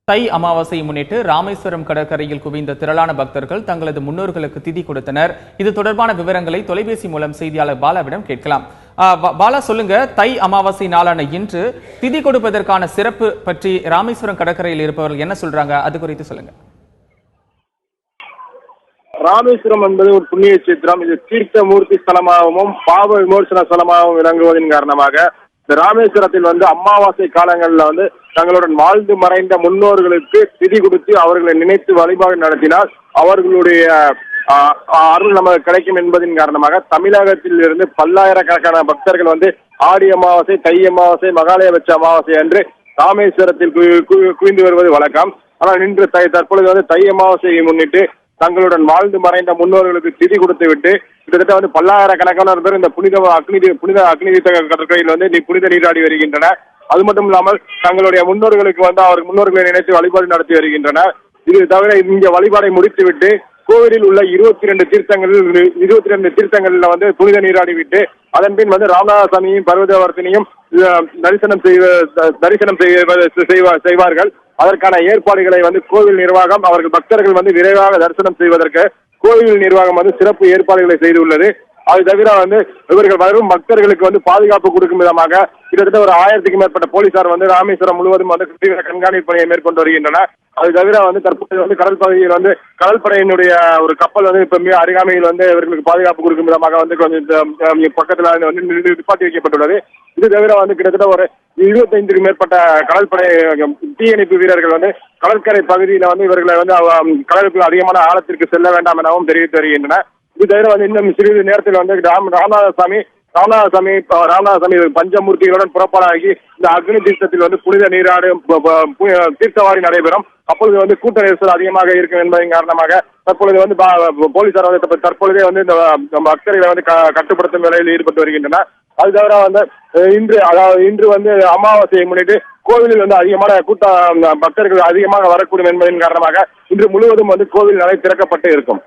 தை அமாவாசையை முன்னிட்டு ராமேஸ்வரம் கடற்கரையில் குவிந்த திரளான பக்தர்கள் தங்களது முன்னோர்களுக்கு திதி கொடுத்தனர். இது தொடர்பான விவரங்களை தொலைபேசி மூலம் செய்தியாளர் பாலாவிடம் கேட்கலாம். பாலா, சொல்லுங்க, தை அமாவாசை நாளான இன்று திதி கொடுப்பதற்கான சிறப்பு பற்றி ராமேஸ்வரம் கடற்கரையில் இருப்பவர்கள் என்ன சொல்றாங்க, அது குறித்து சொல்லுங்க. ராமேஸ்வரம் என்பது ஒரு புண்ணிய சித்திரம். இது தீர்த்த மூர்த்தி ஸ்தலமாகவும் பாவ விமோசன ஸ்தலமாகவும் விளங்குவதன் காரணமாக இந்த ராமேஸ்வரத்தில் அமாவாசை காலங்களில் தங்களுடன் வாழ்ந்து மறைந்த முன்னோர்களுக்கு திதி கொடுத்து அவர்களை நினைத்து வழிபாடு நடத்தினால் அவர்களுடைய அருள் நமக்கு கிடைக்கும் என்பதன் காரணமாக தமிழகத்தில் இருந்து பல்லாயிரக்கணக்கான பக்தர்கள் ஆடி அமாவாசை, தை அமாவாசை, மகாலயபட்ச அமாவாசை அன்று ராமேஸ்வரத்தில் குவிந்து வருவது வழக்கம். ஆனால் இன்று தற்பொழுது தை அமாவாசையை முன்னிட்டு தங்களுடன் வாழ்ந்து மறைந்த முன்னோர்களுக்கு திதி கொடுத்து விட்டு கிட்டத்தட்ட பல்லாயிரக்கணக்கான பேர் இந்த புனித அக்னி கடற்கரையில் புனித நீராடி வருகின்றனர். அது மட்டும் இல்லாமல் தங்களுடைய முன்னோர்களுக்கு அவர் முன்னோர்களை நினைத்து வழிபாடு நடத்தி வருகின்றனர். இது தவிர இங்க வழிபாடை முடித்துவிட்டு கோவிலில் உள்ள 22 தீர்த்தங்களில் புனித நீராடி விட்டு அதன் பின் ராமநாதசாமியும் பர்வதவர்த்தினியும் தரிசனம் செய்வார்கள். அதற்கான ஏற்பாடுகளை கோவில் நிர்வாகம் அவர்கள் பக்தர்கள் விரைவாக தரிசனம் செய்வதற்கு கோவில் நிர்வாகம் சிறப்பு ஏற்பாடுகளை செய்துள்ளது. அது தவிர இவர்கள் வரும் பக்தர்களுக்கு பாதுகாப்பு கொடுக்கும் விதமாக கிட்டத்தட்ட ஒரு 1000க்கும் மேற்பட்ட போலீசார் ராமேஸ்வரம் முழுவதும் தீவிர கண்காணிப்பு பணியை மேற்கொண்டு வருகின்றனர். அது தவிர தற்போது கடல் பகுதியில் கடற்படையினுடைய ஒரு கப்பல் இப்ப மிக அருகாமையில் இவர்களுக்கு பாதுகாப்பு கொடுக்கும் விதமாக கொஞ்சம் பக்கத்தில் நிப்பாட்டி வைக்கப்பட்டுள்ளது. இது தவிர கிட்டத்தட்ட ஒரு 25க்கும் மேற்பட்ட கடற்படை தீயணைப்பு வீரர்கள் கடற்கரை பகுதியில் இவர்களை கடலுக்குள் அதிகமான ஆழத்திற்கு செல்ல வேண்டாம் எனவும் தெரிவித்து வருகின்றனர். இது தவிர இன்னும் சிறிது நேரத்தில் ராமநாதசாமி பஞ்சமூர்த்திகளுடன் புறப்பாடாகி இந்த அக்னி தீர்த்தத்தில் புனித நீராடு தீர்த்தவாரி நடைபெறும். அப்பொழுது கூட்ட நெரிசல் அதிகமாக இருக்கும் என்பதன் காரணமாக தற்பொழுது போலீசார் தற்பொழுதே இந்த பக்தர்களை கட்டுப்படுத்தும் வேலையில் ஈடுபட்டு வருகின்றனர். அது தவிர இன்று அமாவாசையை முன்னிட்டு கோவிலில் அதிகமான பக்தர்கள் அதிகமாக வரக்கூடும் என்பதன் காரணமாக இன்று முழுவதும் கோவில் நடை திறக்கப்பட்டு இருக்கும்.